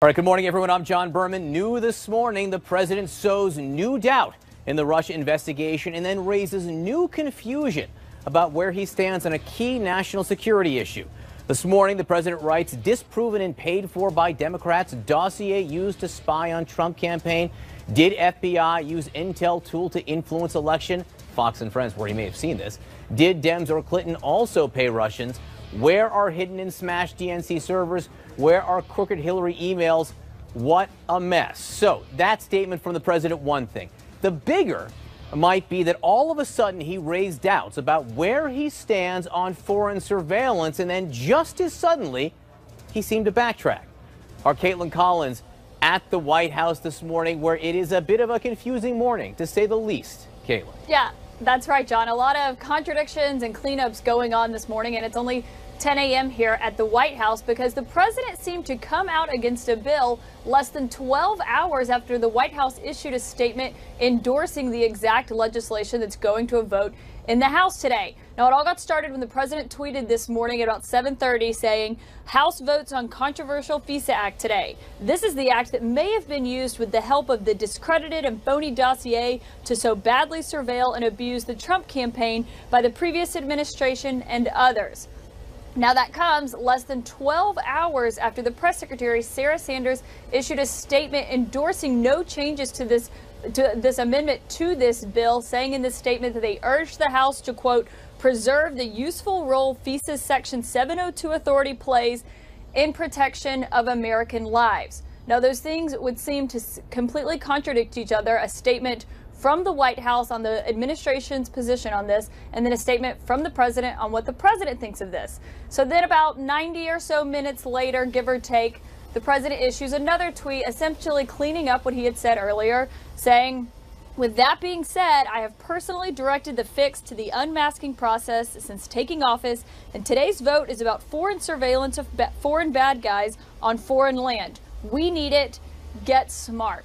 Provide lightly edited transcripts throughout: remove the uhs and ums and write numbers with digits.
All right, good morning, everyone. I'm John Berman. New this morning, the president sows new doubt in the Russia investigation and then raises new confusion about where he stands on a key national security issue. This morning, the president writes, disproven and paid for by Democrats, dossier used to spy on Trump campaign. Did FBI use intel tool to influence election? Fox and Friends, where he may have seen this. Did Dems or Clinton also pay Russians? Where are hidden and smashed DNC servers? Where are crooked Hillary emails? What a mess. So that statement from the president, one thing. The bigger might be that all of a sudden he raised doubts about where he stands on foreign surveillance, and then just as suddenly he seemed to backtrack. Our Caitlin Collins at the White House this morning, where it is a bit of a confusing morning, to say the least. Caitlin. Yeah, that's right, John. A lot of contradictions and cleanups going on this morning, and it's only 10 a.m. here at the White House because the president seemed to come out against a bill less than 12 hours after the White House issued a statement endorsing the exact legislation that's going to a vote in the House today. Now, it all got started when the president tweeted this morning at about 7:30 saying, House votes on controversial FISA Act today. This is the act that may have been used with the help of the discredited and phony dossier to so badly surveil and abuse the Trump campaign by the previous administration and others. Now, that comes less than 12 hours after the press secretary, Sarah Sanders, issued a statement endorsing no changes to this amendment to this bill, saying in this statement that they urged the House to, quote, preserve the useful role FISA's Section 702 authority plays in protection of American lives. Now, those things would seem to completely contradict each other. A statement from the White House on the administration's position on this, and then a statement from the president on what the president thinks of this. So then about 90 or so minutes later, give or take, the president issues another tweet essentially cleaning up what he had said earlier, saying, with that being said, I have personally directed the fix to the unmasking process since taking office, and today's vote is about foreign surveillance of foreign bad guys on foreign land. We need it. Get smart.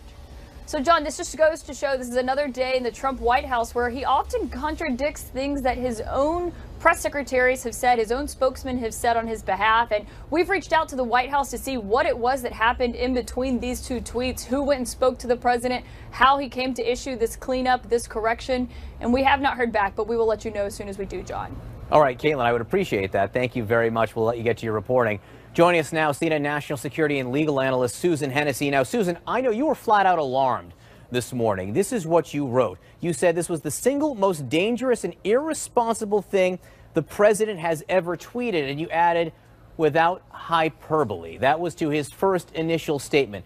So, John, this just goes to show this is another day in the Trump White House where he often contradicts things that his own press secretaries have said, his own spokesmen have said on his behalf. And we've reached out to the White House to see what it was that happened in between these two tweets, who went and spoke to the president, how he came to issue this cleanup, this correction. And we have not heard back, but we will let you know as soon as we do, John. All right, Caitlin, I would appreciate that. Thank you very much. We'll let you get to your reporting. Joining us now, CNN national security and legal analyst Susan Hennessy. Now, Susan, I know you were flat out alarmed this morning. This is what you wrote. You said this was the single most dangerous and irresponsible thing the president has ever tweeted, and you added, without hyperbole. That was to his first initial statement.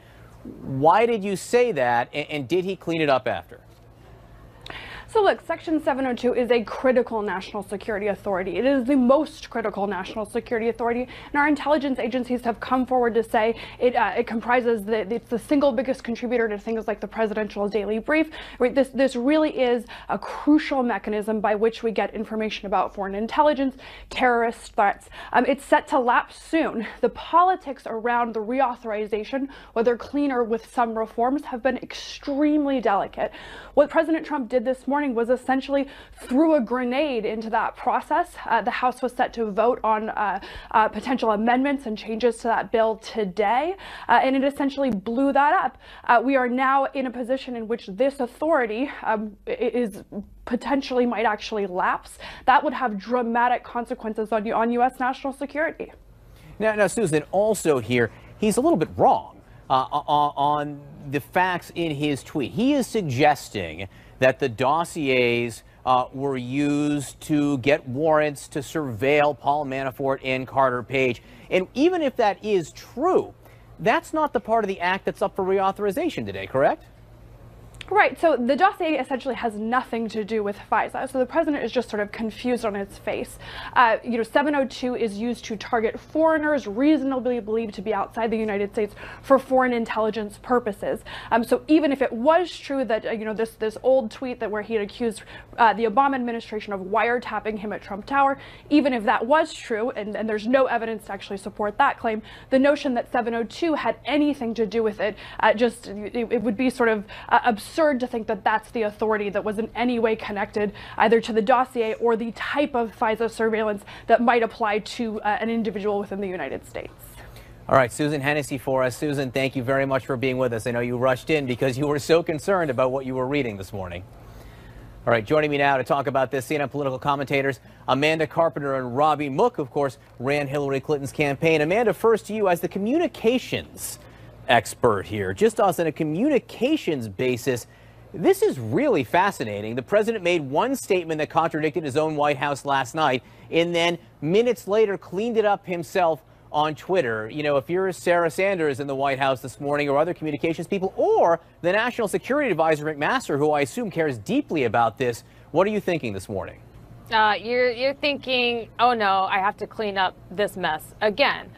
Why did you say that, and did he clean it up after? So look, Section 702 is a critical national security authority. It is the most critical national security authority, and our intelligence agencies have come forward to say it comprises it's the single biggest contributor to things like the presidential daily brief. Right? This really is a crucial mechanism by which we get information about foreign intelligence, terrorist threats. It's set to lapse soon. The politics around the reauthorization, whether clean or with some reforms, have been extremely delicate. What President Trump did this morning was essentially threw a grenade into that process. The House was set to vote on potential amendments and changes to that bill today, and it essentially blew that up. We are now in a position in which this authority is potentially might actually lapse. That would have dramatic consequences on U.S. national security. Now, Susan, also here, he's a little bit wrong on the facts in his tweet. He is suggesting that the dossiers were used to get warrants to surveil Paul Manafort and Carter Page. And even if that is true, that's not the part of the act that's up for reauthorization today, correct? Right. So the dossier essentially has nothing to do with FISA. So the president is just sort of confused on his face. 702 is used to target foreigners reasonably believed to be outside the United States for foreign intelligence purposes. So even if it was true that, this old tweet where he had accused the Obama administration of wiretapping him at Trump Tower, even if that was true, and there's no evidence to actually support that claim, the notion that 702 had anything to do with it, it would be sort of absurd to think that that's the authority that was in any way connected either to the dossier or the type of FISA surveillance that might apply to an individual within the United States. All right, Susan Hennessy for us. Susan, thank you very much for being with us. I know you rushed in because you were so concerned about what you were reading this morning. All right, joining me now to talk about this, CNN political commentators Amanda Carpenter and Robbie Mook, of course, ran Hillary Clinton's campaign. Amanda, first to you as the communications expert here. Just on a communications basis, this is really fascinating. The president made one statement that contradicted his own White House last night, and then minutes later cleaned it up himself on Twitter. You know, if you're Sarah Sanders in the White House this morning, or other communications people, or the National Security Advisor McMaster, who I assume cares deeply about this, what are you thinking this morning? You're thinking, oh no, I have to clean up this mess again.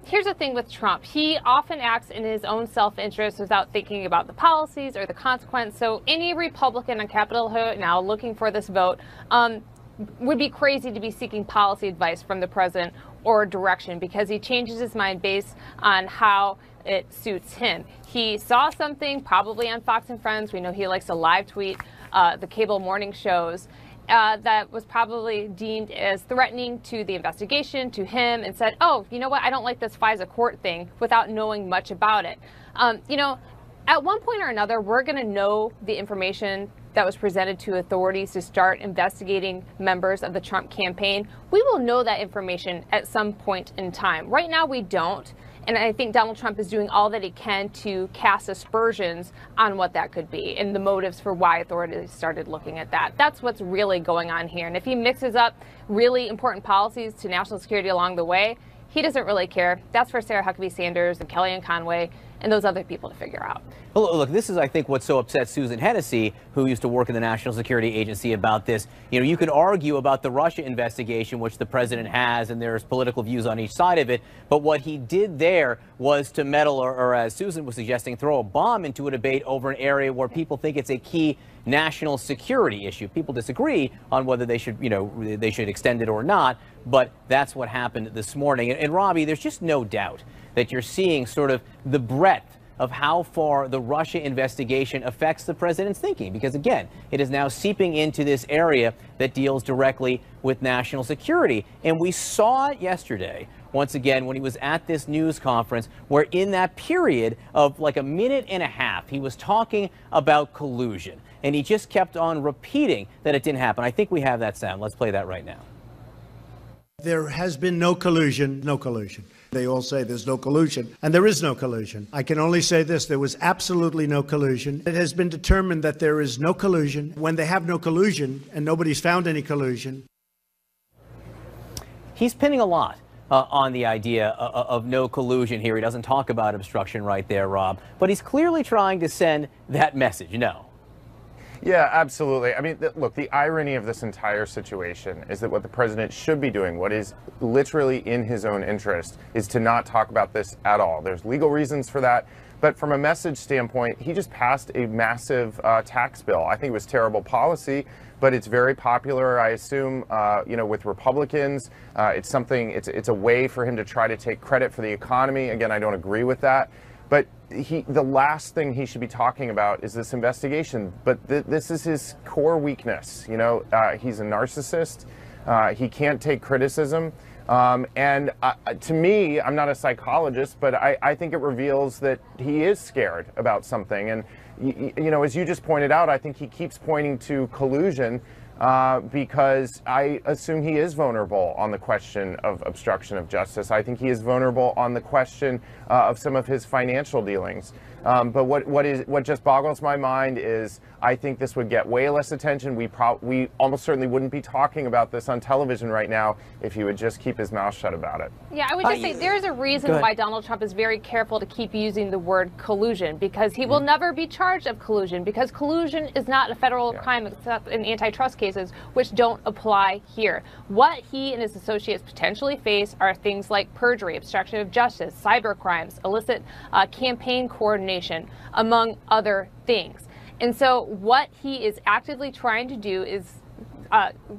Here's the thing with Trump. He often acts in his own self-interest without thinking about the policies or the consequence. So any Republican on Capitol Hill now looking for this vote would be crazy to be seeking policy advice from the president or direction, because he changes his mind based on how it suits him. He saw something probably on Fox and Friends. We know he likes to live tweet the cable morning shows. That was probably deemed as threatening to the investigation, to him, and said, oh, you know what, I don't like this FISA court thing, without knowing much about it. You know, at one point or another, we're going to know the information that was presented to authorities to start investigating members of the Trump campaign. We will know that information at some point in time. Right now, we don't. And I think Donald Trump is doing all that he can to cast aspersions on what that could be and the motives for why authorities started looking at that. That's what's really going on here. And if he mixes up really important policies to national security along the way, he doesn't really care. That's for Sarah Huckabee Sanders and Kellyanne Conway and those other people to figure out. Well, look, this is, I think, what so upset Susan Hennessy, who used to work in the National Security Agency, about this. You know, you could argue about the Russia investigation, which the president has, and there's political views on each side of it. But what he did there was to meddle, or as Susan was suggesting, throw a bomb into a debate over an area where people think it's a key national security issue. People disagree on whether they should, they should extend it or not. But that's what happened this morning. And Robbie, there's just no doubt that you're seeing sort of the breadth of how far the Russia investigation affects the president's thinking, because again, it is now seeping into this area that deals directly with national security. And we saw it yesterday, once again, when he was at this news conference, where in that period of like a minute and a half, he was talking about collusion, and he just kept on repeating that it didn't happen. I think we have that sound. Let's play that right now. There has been no collusion, no collusion. They all say there's no collusion, and there is no collusion. I can only say this: there was absolutely no collusion. It has been determined that there is no collusion. When they have no collusion and nobody's found any collusion. He's pinning a lot on the idea of no collusion here. He doesn't talk about obstruction right there, Rob, but he's clearly trying to send that message. No. Yeah, absolutely. I mean, look, the irony of this entire situation is that what the president should be doing, what is literally in his own interest, is to not talk about this at all. There's legal reasons for that. But from a message standpoint, he just passed a massive tax bill. I think it was terrible policy, but it's very popular, I assume, with Republicans. It's a way for him to try to take credit for the economy. Again, I don't agree with that. But the last thing he should be talking about is this investigation. But this is his core weakness. He's a narcissist. He can't take criticism. And to me, I'm not a psychologist, but I think it reveals that he is scared about something. And, as you just pointed out, I think he keeps pointing to collusion because I assume he is vulnerable on the question of obstruction of justice. I think he is vulnerable on the question of some of his financial dealings. But what just boggles my mind is I think this would get way less attention. We almost certainly wouldn't be talking about this on television right now if he would just keep his mouth shut about it. Yeah, I would just say there's a reason why Donald Trump is very careful to keep using the word collusion, because he will never be charged of collusion, because collusion is not a federal crime except in antitrust cases, which don't apply here. What he and his associates potentially face are things like perjury, obstruction of justice, cyber crimes, illicit campaign coordination, among other things. And so what he is actively trying to do is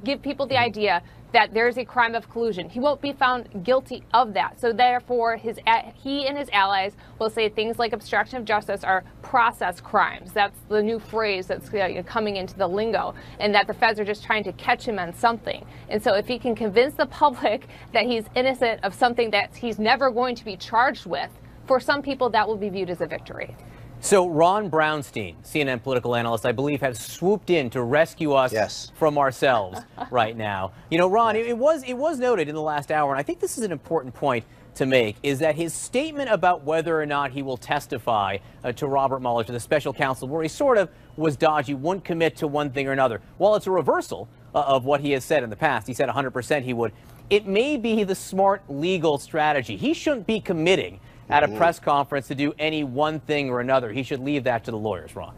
give people the idea that there's a crime of collusion. He won't be found guilty of that. So therefore, he and his allies will say things like obstruction of justice are process crimes. That's the new phrase that's coming into the lingo, and that the feds are just trying to catch him on something. And so if he can convince the public that he's innocent of something that he's never going to be charged with, for some people that will be viewed as a victory. So Ron Brownstein, CNN political analyst, I believe, has swooped in to rescue us from ourselves right now. You know, Ron, it was noted in the last hour, and I think this is an important point to make, is that his statement about whether or not he will testify to Robert Mueller, to the special counsel, where he sort of was dodgy, wouldn't commit to one thing or another. While it's a reversal of what he has said in the past, he said 100% he would. It may be the smart legal strategy. He shouldn't be committing at a press conference to do any one thing or another. He should leave that to the lawyers, Ron.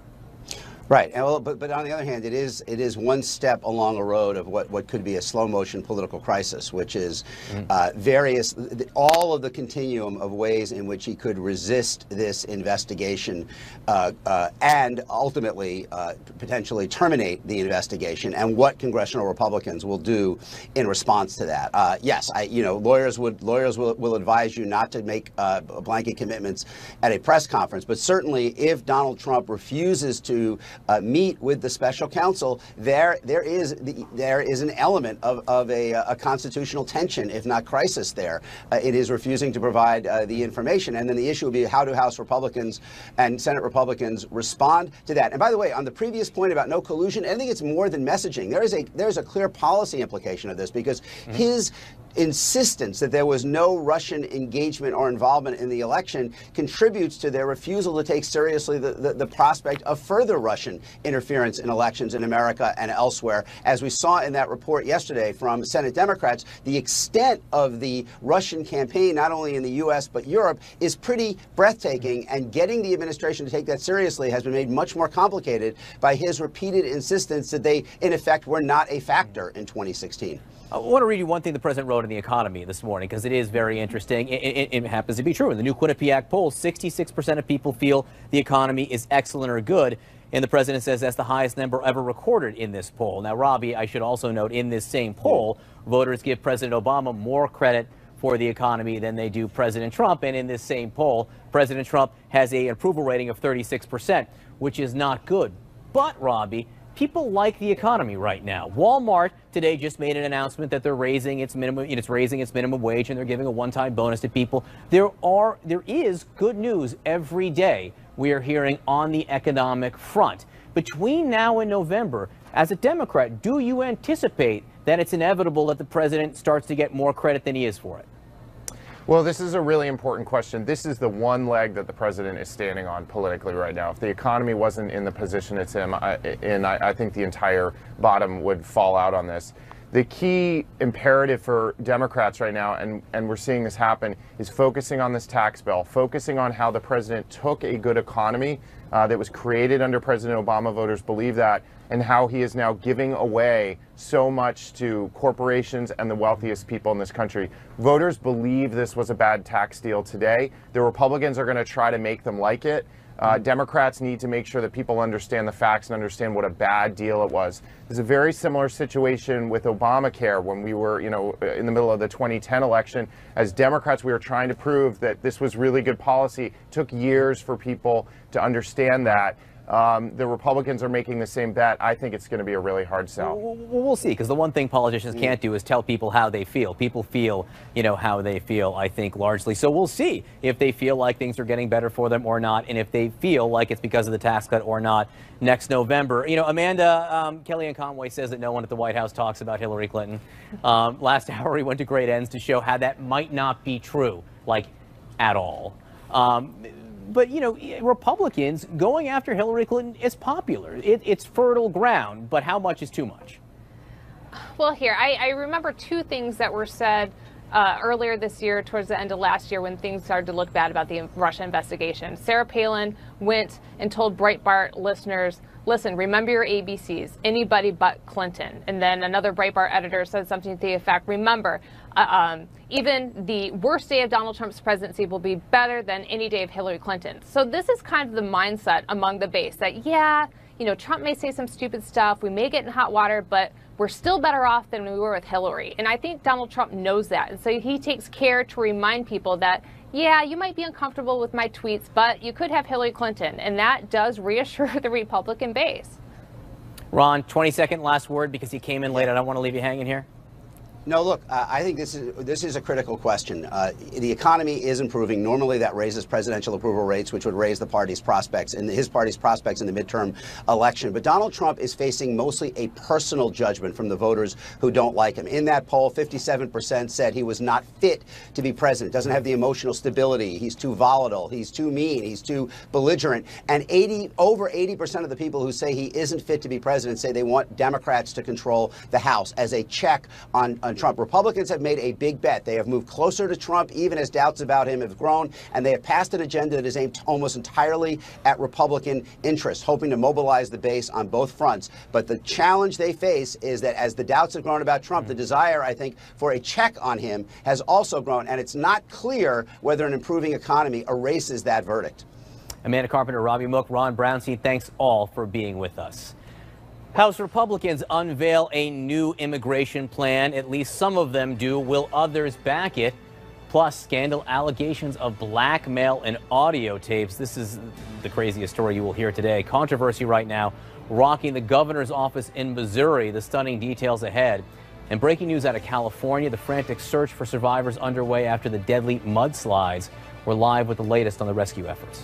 Right, and well, but on the other hand, it is one step along a road of what could be a slow motion political crisis, which is all of the continuum of ways in which he could resist this investigation and ultimately potentially terminate the investigation, and what congressional Republicans will do in response to that. Yes, lawyers will advise you not to make blanket commitments at a press conference, but certainly if Donald Trump refuses to meet with the special counsel, there is an element of a constitutional tension, if not crisis there. It is refusing to provide the information. And then the issue will be, how do House Republicans and Senate Republicans respond to that? And by the way, on the previous point about no collusion, I think it's more than messaging. There's a clear policy implication of this, because his insistence that there was no Russian engagement or involvement in the election contributes to their refusal to take seriously the prospect of further Russian interference in elections in America and elsewhere. As we saw in that report yesterday from Senate Democrats, the extent of the Russian campaign, not only in the U.S. but Europe, is pretty breathtaking, and getting the administration to take that seriously has been made much more complicated by his repeated insistence that they, in effect, were not a factor in 2016. I want to read you one thing the president wrote in The Economy this morning, because it is very interesting. It happens to be true. In the new Quinnipiac poll, 66% of people feel the economy is excellent or good. And the president says that's the highest number ever recorded in this poll. Now, Robbie, I should also note, in this same poll, voters give President Obama more credit for the economy than they do President Trump. And in this same poll, President Trump has an approval rating of 36%, which is not good. But, Robbie, people like the economy right now. Walmart today just made an announcement that they're raising its minimum wage, and they're giving a one-time bonus to people. There is good news every day we are hearing on the economic front. Between now and November, as a Democrat, do you anticipate that it's inevitable that the president starts to get more credit than he is for it? Well, this is a really important question. This is the one leg that the president is standing on politically right now. If the economy wasn't in the position it's in, I think the entire bottom would fall out on this. The key imperative for Democrats right now, and we're seeing this happen, is focusing on this tax bill, focusing on how the president took a good economy that was created under President Obama, voters believe that, and how he is now giving away so much to corporations and the wealthiest people in this country. Voters believe this was a bad tax deal today. The Republicans are going to try to make them like it. Democrats need to make sure that people understand the facts and understand what a bad deal it was. There's a very similar situation with Obamacare when we were, in the middle of the 2010 election. As Democrats, we were trying to prove that this was really good policy. It took years for people to understand that. The Republicans are making the same bet. I think it's going to be a really hard sell. We'll see, because the one thing politicians can't do is tell people how they feel. People feel, how they feel, I think, largely. So we'll see if they feel like things are getting better for them or not, and if they feel like it's because of the tax cut or not next November. Amanda, Kellyanne Conway says that no one at the White House talks about Hillary Clinton. Last hour, he went to great ends to show how that might not be true, at all. But, Republicans going after Hillary Clinton is popular. It's fertile ground, but how much is too much? Well, here, I remember two things that were said earlier this year, towards the end of last year, when things started to look bad about the Russia investigation. Sarah Palin went and told Breitbart listeners, listen, remember your ABCs, anybody but Clinton. And then another Breitbart editor said something to the effect, remember, even the worst day of Donald Trump's presidency will be better than any day of Hillary Clinton. So this is kind of the mindset among the base that, yeah, you know, Trump may say some stupid stuff, we may get in hot water, but we're still better off than we were with Hillary. And I think Donald Trump knows that. And so he takes care to remind people that, yeah, you might be uncomfortable with my tweets, but you could have Hillary Clinton. And that does reassure the Republican base. Ron, 20-second last word, because he came in late. I don't want to leave you hanging here. No, look, I think this is a critical question. The economy is improving. Normally, that raises presidential approval rates, which would raise the party's prospects and his party's prospects in the midterm election. But Donald Trump is facing mostly a personal judgment from the voters who don't like him. In that poll, 57% said he was not fit to be president, doesn't have the emotional stability, he's too volatile, he's too mean, he's too belligerent. And over 80% of the people who say he isn't fit to be president say they want Democrats to control the House as a check on Trump. Republicans have made a big bet. They have moved closer to Trump, even as doubts about him have grown, and they have passed an agenda that is aimed almost entirely at Republican interests, hoping to mobilize the base on both fronts. But the challenge they face is that as the doubts have grown about Trump, the desire, I think, for a check on him has also grown, and it's not clear whether an improving economy erases that verdict. Amanda Carpenter, Robbie Mook, Ron Brownstein, thanks all for being with us. House Republicans unveil a new immigration plan. At least some of them do. Will others back it? Plus, scandal allegations of blackmail and audio tapes. This is the craziest story you will hear today. Controversy right now rocking the governor's office in Missouri. The stunning details ahead. And breaking news out of California, the frantic search for survivors underway after the deadly mudslides. We're live with the latest on the rescue efforts.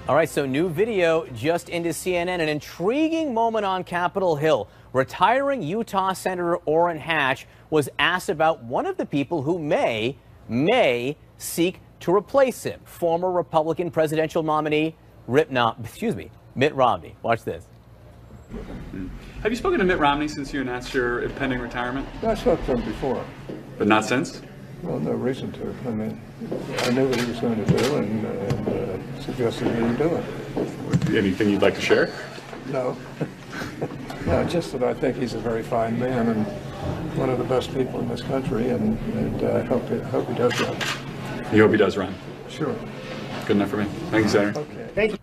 All right, so new video just into CNN. An intriguing moment on Capitol Hill. Retiring Utah Senator Orrin Hatch was asked about one of the people who may seek to replace him. Former Republican presidential nominee Mitt Romney. Watch this. Have you spoken to Mitt Romney since you announced your impending retirement? I spoke to him before. But not since? Well, no reason to. I mean, I knew what he was going to do and suggested he didn't do it. Anything you'd like to share? No. No, just that I think he's a very fine man and one of the best people in this country, and I hope he does run. You hope he does run? Sure. Good enough for me. Thank you, Senator. Okay. Thank you.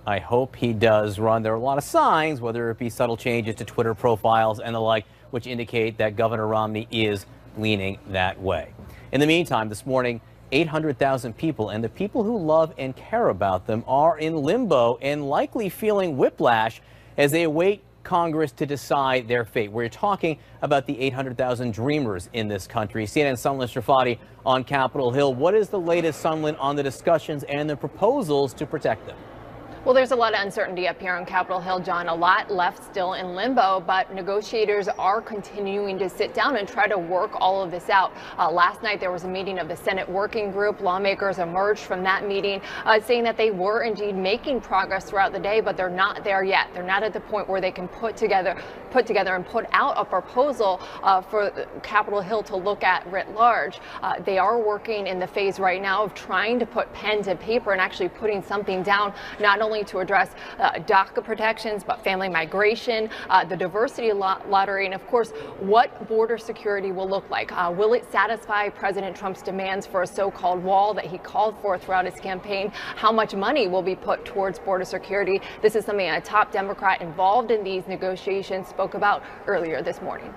I hope he does run. There are a lot of signs, whether it be subtle changes to Twitter profiles and the like, which indicate that Governor Romney is leaning that way. In the meantime, this morning, 800,000 people and the people who love and care about them are in limbo and likely feeling whiplash as they await Congress to decide their fate. We're talking about the 800,000 dreamers in this country. CNN's Sunlen Strafati on Capitol Hill. What is the latest, Sunlen, on the discussions and the proposals to protect them? Well, there's a lot of uncertainty up here on Capitol Hill, John. A lot left still in limbo, but negotiators are continuing to sit down and try to work all of this out. Last night, there was a meeting of the Senate Working Group. Lawmakers emerged from that meeting saying that they were indeed making progress throughout the day, but they're not there yet. They're not at the point where they can put together and put out a proposal for Capitol Hill to look at writ large. They are working in the phase right now of trying to put pen to paper and actually putting something down, not only to address DACA protections, but family migration, the diversity lottery, and of course, what border security will look like. Will it satisfy President Trump's demands for a so-called wall that he called for throughout his campaign? How much money will be put towards border security? This is something a top Democrat involved in these negotiations spoke about earlier this morning.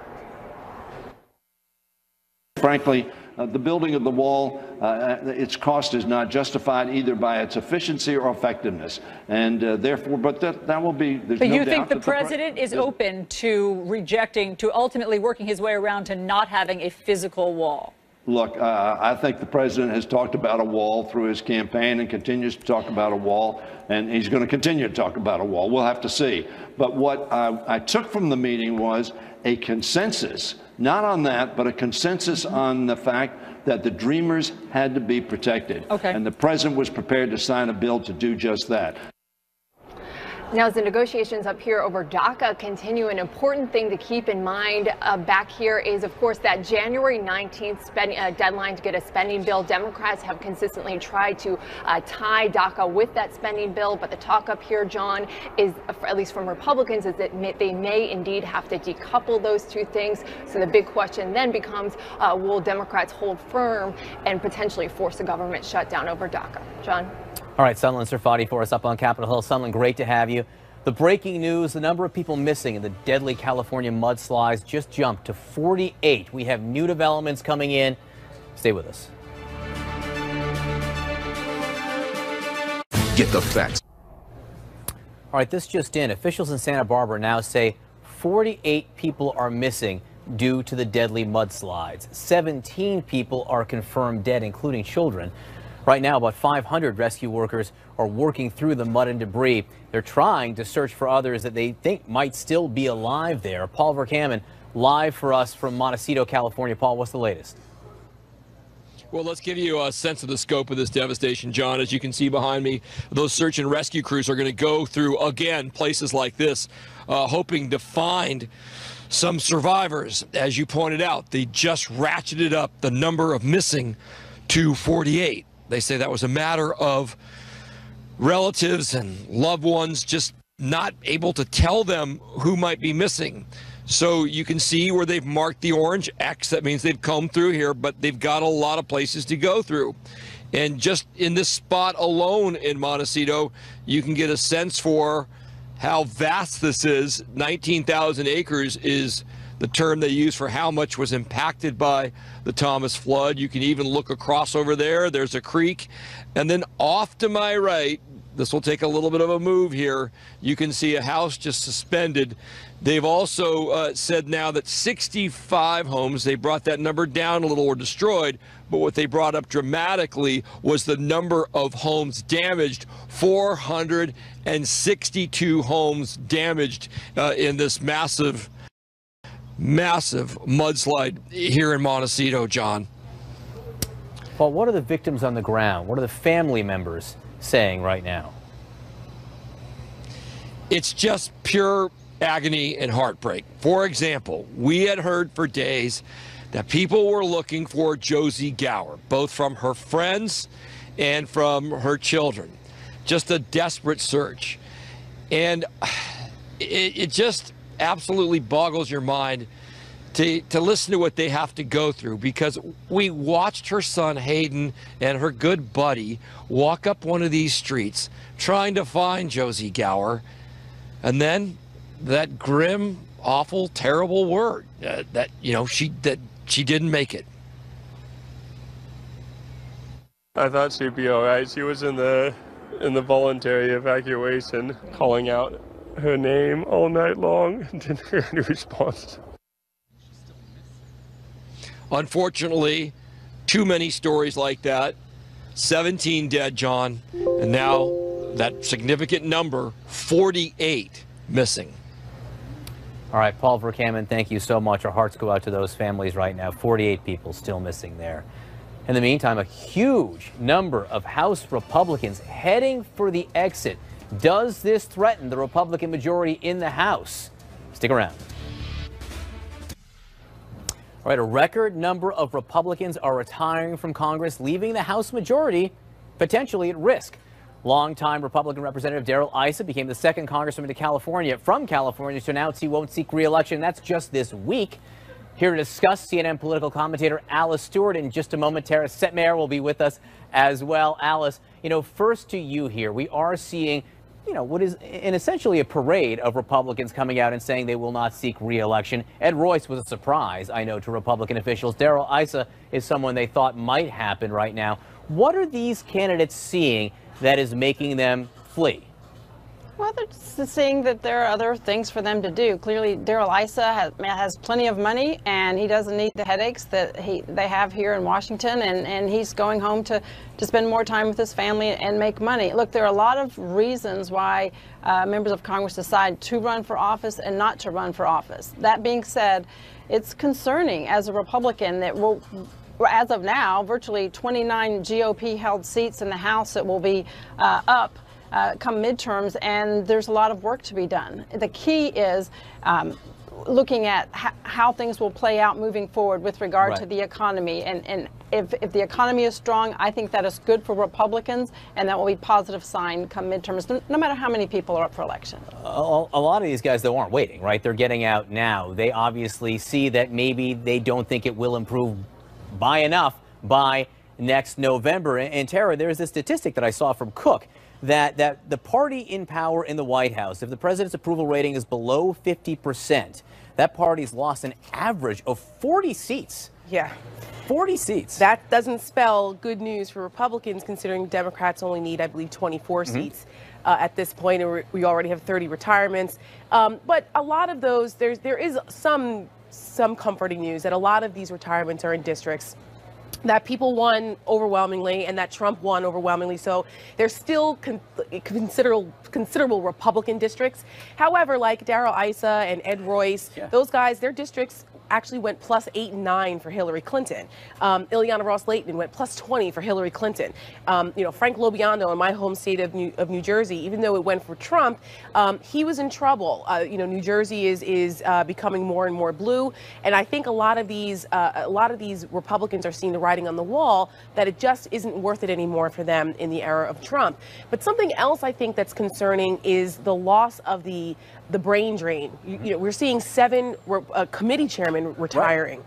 Frankly, the building of the wall, its cost is not justified either by its efficiency or effectiveness, and therefore, but that will be. But you think the president is open to rejecting, to ultimately working his way around to not having a physical wall? Look, I think the president has talked about a wall through his campaign and continues to talk about a wall, and he's going to continue to talk about a wall. We'll have to see. But what I took from the meeting was a consensus, not on that, but a consensus on the fact that the dreamers had to be protected. Okay. And the president was prepared to sign a bill to do just that. Now, as the negotiations up here over DACA continue, an important thing to keep in mind back here is, of course, that January 19th deadline to get a spending bill. Democrats have consistently tried to tie DACA with that spending bill, but the talk up here, John, is, at least from Republicans, is that they may indeed have to decouple those two things. So the big question then becomes, will Democrats hold firm and potentially force a government shutdown over DACA? John? All right, Sunlen Serfati for us up on Capitol Hill. Sunlen, great to have you. The breaking news, the number of people missing in the deadly California mudslides just jumped to 48. We have new developments coming in. Stay with us. Get the facts. All right, this just in. Officials in Santa Barbara now say 48 people are missing due to the deadly mudslides. 17 people are confirmed dead, including children. Right now, about 500 rescue workers are working through the mud and debris. They're trying to search for others that they think might still be alive there. Paul Verkaman live for us from Montecito, California. Paul, what's the latest? Well, let's give you a sense of the scope of this devastation, John. As you can see behind me, those search and rescue crews are going to go through, again, places like this, hoping to find some survivors. As you pointed out, they just ratcheted up the number of missing to 48. They say that was a matter of relatives and loved ones just not able to tell them who might be missing. So you can see where they've marked the orange X. That means they've come through here, but they've got a lot of places to go through. And just in this spot alone in Montecito, you can get a sense for how vast this is. 19,000 acres is the term they use for how much was impacted by the Thomas flood. You can even look across over there. There's a creek. And then off to my right, this will take a little bit of a move here, you can see a house just suspended. They've also said now that 65 homes, they brought that number down a little, were destroyed, but what they brought up dramatically was the number of homes damaged. 462 homes damaged in this massive mudslide here in Montecito, John. Paul, what are the victims on the ground? What are the family members saying right now? It's just pure agony and heartbreak. For example, we had heard for days that people were looking for Josie Gower, both from her friends and from her children. Just a desperate search. And it just absolutely boggles your mind to listen to what they have to go through, because we watched her son Hayden and her good buddy walk up one of these streets trying to find Josie Gower, and then that grim, awful, terrible word that she didn't make it. I thought she'd be all right. She was in the voluntary evacuation, calling out her name all night long and didn't hear any response. Unfortunately, too many stories like that. 17 dead, John, and now that significant number, 48 missing. All right, Paul Verkaman, thank you so much. Our hearts go out to those families right now. 48 people still missing there. In the meantime, a huge number of House Republicans heading for the exit. Does this threaten the Republican majority in the House? Stick around. All right, a record number of Republicans are retiring from Congress, leaving the House majority potentially at risk. Longtime Republican Representative Darrell Issa became the second congressman from California to announce he won't seek re-election. That's just this week. Here to discuss, CNN political commentator Alice Stewart. In just a moment, Tara Setmayer will be with us as well. Alice, first to you here. We are seeing, what is essentially a parade of Republicans coming out and saying they will not seek re-election. Ed Royce was a surprise, I know, to Republican officials. Darrell Issa is someone they thought might happen right now. What are these candidates seeing that is making them flee? Well, they're just seeing that there are other things for them to do. Clearly, Darrell Issa has plenty of money, and he doesn't need the headaches that they have here in Washington, and he's going home to spend more time with his family and make money. Look, there are a lot of reasons why members of Congress decide to run for office and not to run for office. That being said, it's concerning as a Republican that as of now, virtually 29 GOP-held seats in the House that will be up come midterms, and there's a lot of work to be done. The key is looking at how things will play out moving forward with regard to the economy. And if the economy is strong, I think that is good for Republicans, and that will be a positive sign come midterms, no matter how many people are up for election. A lot of these guys, though, aren't waiting, right? They're getting out now. They obviously see that maybe they don't think it will improve by enough by next November. And Tara, there's this statistic that I saw from Cook that the party in power in the White House, if the president's approval rating is below 50%, that party's lost an average of 40 seats. Yeah. 40 seats. That doesn't spell good news for Republicans, considering Democrats only need, I believe, 24 seats at this point, and we already have 30 retirements. But a lot of those, there is some comforting news that a lot of these retirements are in districts that people won overwhelmingly and that Trump won overwhelmingly. So there's still considerable Republican districts. However, like Darrell Issa and Ed Royce, those guys, their districts actually went +8 and 9 for Hillary Clinton. Ileana Ross-Layton went +20 for Hillary Clinton. Frank Lobiando in my home state of New Jersey, even though it went for Trump, he was in trouble. New Jersey is becoming more and more blue, and I think a lot of these Republicans are seeing the writing on the wall that it just isn't worth it anymore for them in the era of Trump. But something else I think that's concerning is the loss of the brain drain. We're seeing 7 committee chairmen retiring.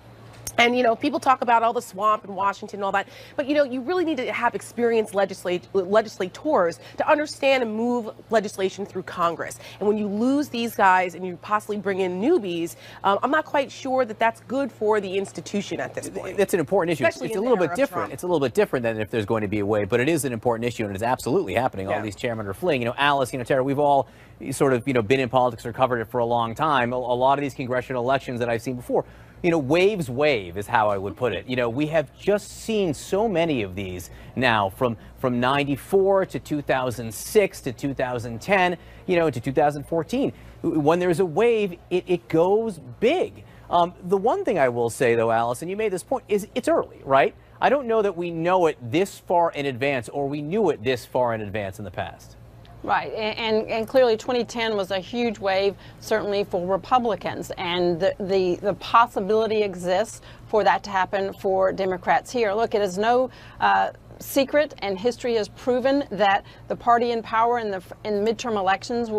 And, people talk about all the swamp in Washington and all that, but, you really need to have experienced legislators to understand and move legislation through Congress. And when you lose these guys and you possibly bring in newbies, I'm not quite sure that that's good for the institution at this point. That's an important issue. It's a little bit different. It's a little bit different than if there's going to be a wave, but it is an important issue, and it's absolutely happening. All these chairmen are fleeing. Alice, Tara, we've all sort of, been in politics or covered it for a long time. A lot of these congressional elections that I've seen before, waves wave is how I would put it. We have just seen so many of these now from 94 to 2006 to 2010, to 2014. When there's a wave, it goes big. The one thing I will say, though, Alice, and you made this point, is it's early, right? I don't know that we know it this far in advance, or we knew it this far in advance in the past. Right, and clearly 2010 was a huge wave, certainly for Republicans, and the possibility exists for that to happen for Democrats here. Look, it is no secret, and history has proven that the party in power in midterm elections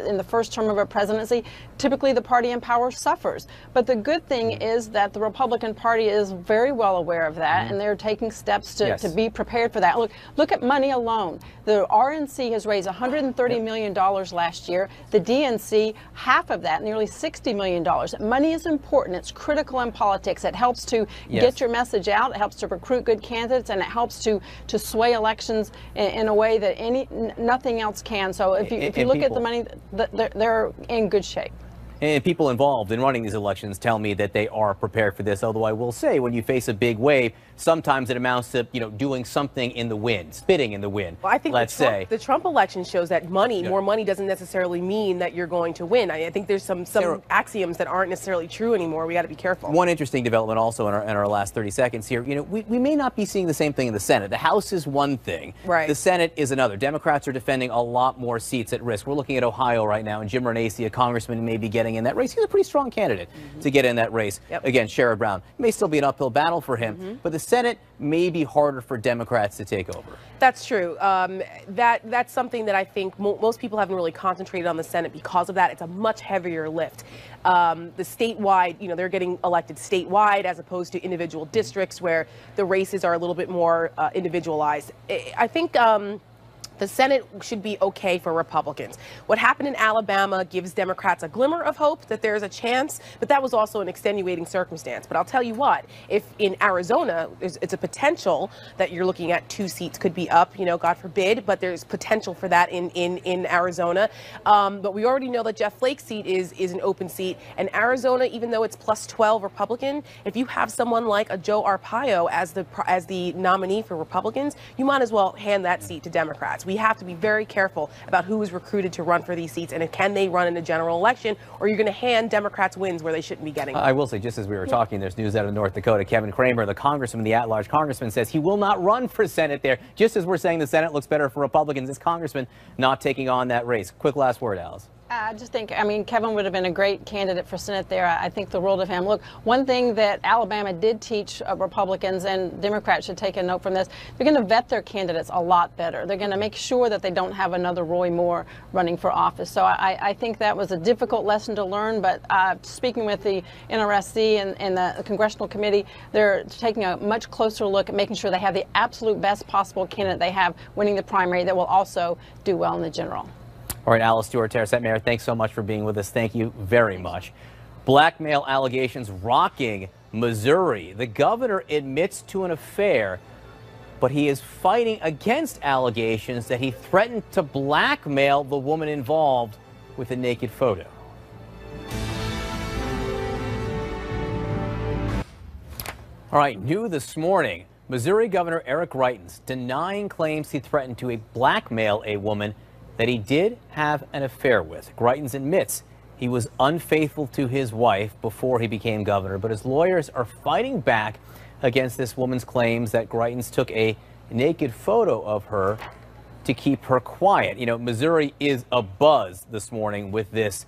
in the first term of a presidency, typically the party in power suffers. But the good thing is that the Republican Party is very well aware of that, and they're taking steps to be prepared for that. Look at money alone. The RNC has raised $130 million last year. The DNC, half of that, nearly $60 million. Money is important. It's critical in politics. It helps to get your message out. It helps to recruit good candidates, and it helps to sway elections in a way that nothing else can. So if you look at the money, they're in good shape. And people involved in running these elections tell me that they are prepared for this, although I will say when you face a big wave, sometimes it amounts to, doing something in the wind, spitting in the wind. Well, I think the Trump election shows that more money doesn't necessarily mean that you're going to win. I think there's some axioms that aren't necessarily true anymore. We got to be careful. One interesting development also in our last 30 seconds here, we may not be seeing the same thing in the Senate. The House is one thing. Right. The Senate is another. Democrats are defending a lot more seats at risk. We're looking at Ohio right now, and Jim Renacci, a congressman, may be getting in that race. He's a pretty strong candidate to get in that race. Again, Sherrod Brown. It may still be an uphill battle for him, but the Senate may be harder for Democrats to take over. That's true. That's something that I think most people haven't really concentrated on the Senate because of that. It's a much heavier lift. The statewide, they're getting elected statewide as opposed to individual districts where the races are a little bit more individualized. I think the Senate should be okay for Republicans. What happened in Alabama gives Democrats a glimmer of hope that there's a chance, but that was also an extenuating circumstance. But I'll tell you what, if in Arizona, it's a potential that you're looking at 2 seats could be up, God forbid, but there's potential for that in Arizona. But we already know that Jeff Flake's seat is an open seat. And Arizona, even though it's +12 Republican, if you have someone like a Joe Arpaio as the nominee for Republicans, you might as well hand that seat to Democrats. seats. We have to be very careful about who is recruited to run for these seats and can they run in a general election, or you're going to hand Democrats wins where they shouldn't be getting them. I will say, just as we were talking, there's news out of North Dakota. Kevin Cramer, the congressman, the at-large congressman, says he will not run for Senate there. Just as we're saying the Senate looks better for Republicans, this congressman not taking on that race. Quick last word, Alice. I just think, Kevin would have been a great candidate for Senate there. I think the world of him. Look, one thing that Alabama did teach Republicans, and Democrats should take a note from this, they're going to vet their candidates a lot better. They're going to make sure that they don't have another Roy Moore running for office. So I think that was a difficult lesson to learn, but speaking with the NRSC and the Congressional Committee, they're taking a much closer look at making sure they have the absolute best possible candidate they have winning the primary that will also do well in the general. All right, Alice Stewart, Terrasette Mayor, thanks so much for being with us. Thank you very much. Blackmail allegations rocking Missouri. The governor admits to an affair, but he is fighting against allegations that he threatened to blackmail the woman involved with a naked photo. All right, new this morning, Missouri Governor Eric Greitens denying claims he threatened to blackmail a woman that he did have an affair with. Greitens admits he was unfaithful to his wife before he became governor, but his lawyers are fighting back against this woman's claims that Greitens took a naked photo of her to keep her quiet. You know, Missouri is abuzz this morning with this,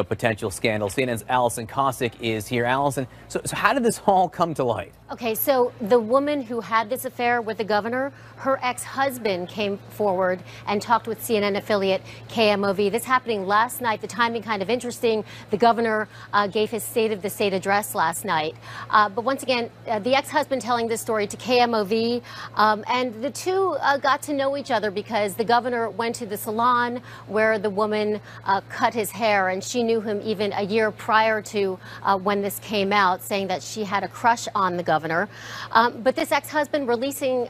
potential scandal. CNN's Allison Cossack is here. Allison, so how did this all come to light? Okay, so the woman who had this affair with the governor, her ex-husband came forward and talked with CNN affiliate KMOV. This happening last night. The timing kind of interesting. The governor gave his State of the State address last night. But once again, the ex-husband telling this story to KMOV, and the two got to know each other because the governor went to the salon where the woman cut his hair, and she knew him even a year prior to when this came out, saying that she had a crush on the governor. But this ex-husband releasing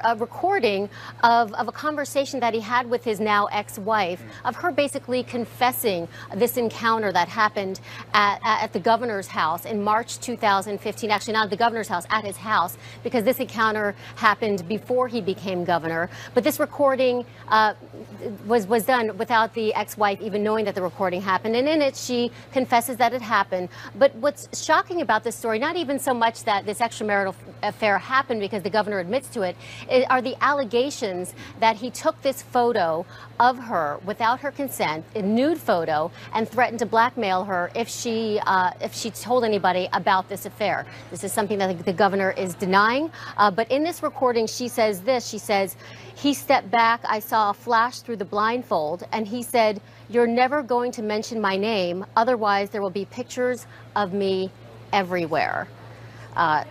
a recording of a conversation that he had with his now ex-wife, of her basically confessing this encounter that happened at the governor's house in March 2015. Actually, not at the governor's house, at his house, because this encounter happened before he became governor. But this recording was done without the ex-wife even knowing that the recording happened. And in it, she confesses that it happened. But what's shocking about this story, not even so much that this extramarital affair happened because the governor admits to it, are the allegations that he took this photo of her without her consent, a nude photo, and threatened to blackmail her if she told anybody about this affair. This is something that the governor is denying. But in this recording, she says this. She says, he stepped back, I saw a flash through the blindfold, and he said, "You're never going to mention my name, otherwise there will be pictures of me everywhere."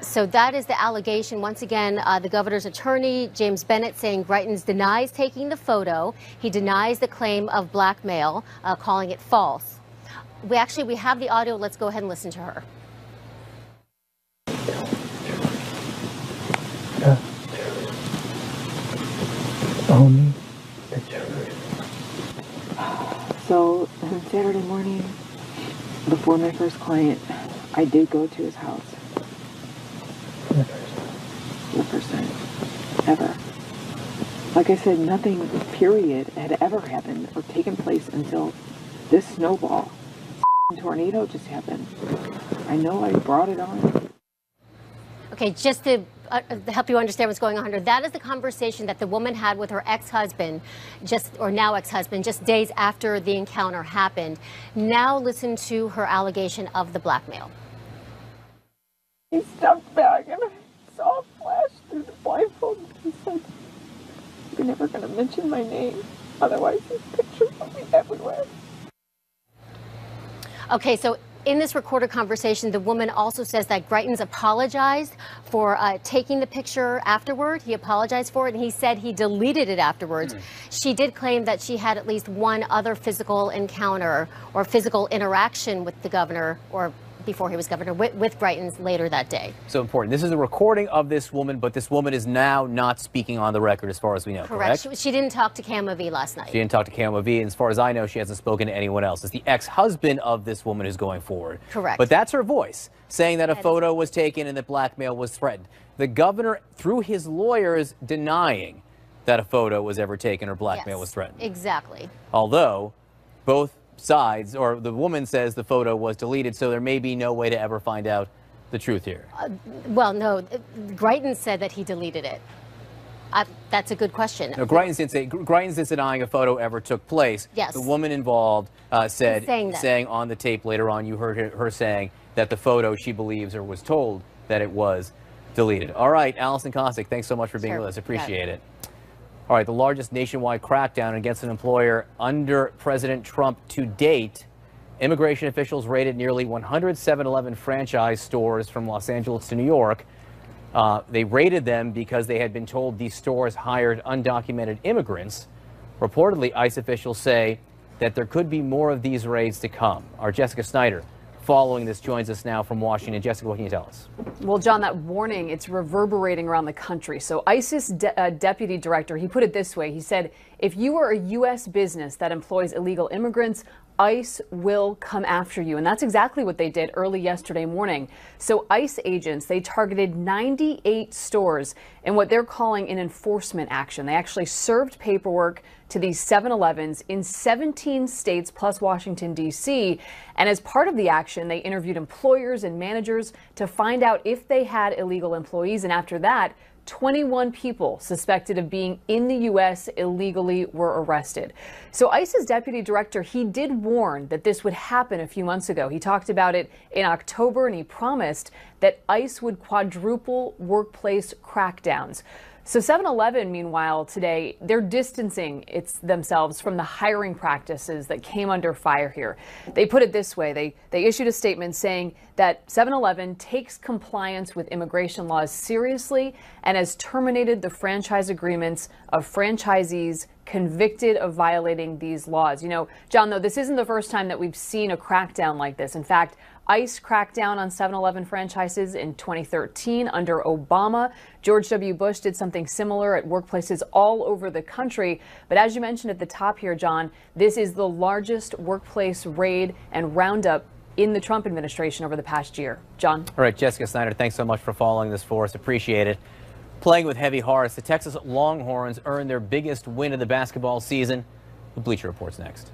So that is the allegation. Once again, the governor's attorney, James Bennett, saying Greitens denies taking the photo. He denies the claim of blackmail, calling it false. We have the audio. Let's go ahead and listen to her. Only the truth. So on Saturday morning, before my first client, I did go to his house. The first time ever. Like I said, nothing, period, had ever happened or taken place until this snowball tornado just happened. I know I brought it on. Okay, just to help you understand what's going on here, that is the conversation that the woman had with her ex-husband, now ex-husband, just days after the encounter happened. Now listen to her allegation of the blackmail. He stepped back and I saw a flash through the blindfold. He said, "You're never going to mention my name, otherwise there's pictures of me everywhere." Okay, so in this recorded conversation, the woman also says that Greitens apologized for taking the picture afterward. He apologized for it, and he said he deleted it afterwards. She did claim that she had at least one other physical encounter or physical interaction with the governor, or before he was governor, with Greitens later that day. So important. This is a recording of this woman, but this woman is now not speaking on the record as far as we know, correct? She didn't talk to KMOV last night. She didn't talk to KMOV, and as far as I know, she hasn't spoken to anyone else. It's the ex-husband of this woman who's going forward. Correct. But that's her voice, saying that a photo was taken and that blackmail was threatened. The governor, through his lawyers, denying that a photo was ever taken or blackmail was threatened. Exactly. Although both sides, or the woman says the photo was deleted, so there may be no way to ever find out the truth here. Well, no, Greitens said that he deleted it. That's a good question. No, Greitens is denying a photo ever took place. Yes. The woman involved said, saying on the tape later on, you heard her saying that the photo she believes or was told that it was deleted. All right, Allison Kosik, thanks so much for being with us. Appreciate it. All right, the largest nationwide crackdown against an employer under President Trump to date. Immigration officials raided nearly 100 7-Eleven franchise stores from Los Angeles to New York. They raided them because they had been told these stores hired undocumented immigrants. Reportedly, ICE officials say that there could be more of these raids to come. Our Jessica Snyder, following this, joins us now from Washington. Jessica, what can you tell us? Well, John, that warning, it's reverberating around the country. So ICE's deputy director, he put it this way. He said, if you are a U.S. business that employs illegal immigrants, ICE will come after you. And that's exactly what they did early yesterday morning. So ICE agents, they targeted 98 stores in what they're calling an enforcement action. They actually served paperwork to these 7-Elevens in 17 states plus Washington, D.C. And as part of the action, they interviewed employers and managers to find out if they had illegal employees. And after that, 21 people suspected of being in the U.S. illegally were arrested. So ICE's deputy director, he did warn that this would happen a few months ago. He talked about it in October, and he promised that ICE would quadruple workplace crackdowns. So 7-Eleven, meanwhile, today, they're distancing themselves from the hiring practices that came under fire here. They put it this way. They issued a statement saying that 7-Eleven takes compliance with immigration laws seriously and has terminated the franchise agreements of franchisees convicted of violating these laws. You know, John, though, this isn't the first time that we've seen a crackdown like this. In fact, ICE cracked down on 7-Eleven franchises in 2013 under Obama. George W. Bush did something similar at workplaces all over the country. But as you mentioned at the top here, John, this is the largest workplace raid and roundup in the Trump administration over the past year. John? All right, Jessica Snyder, thanks so much for following this for us. Appreciate it. Playing with heavy hearts, the Texas Longhorns earned their biggest win of the basketball season. The Bleacher Report's next.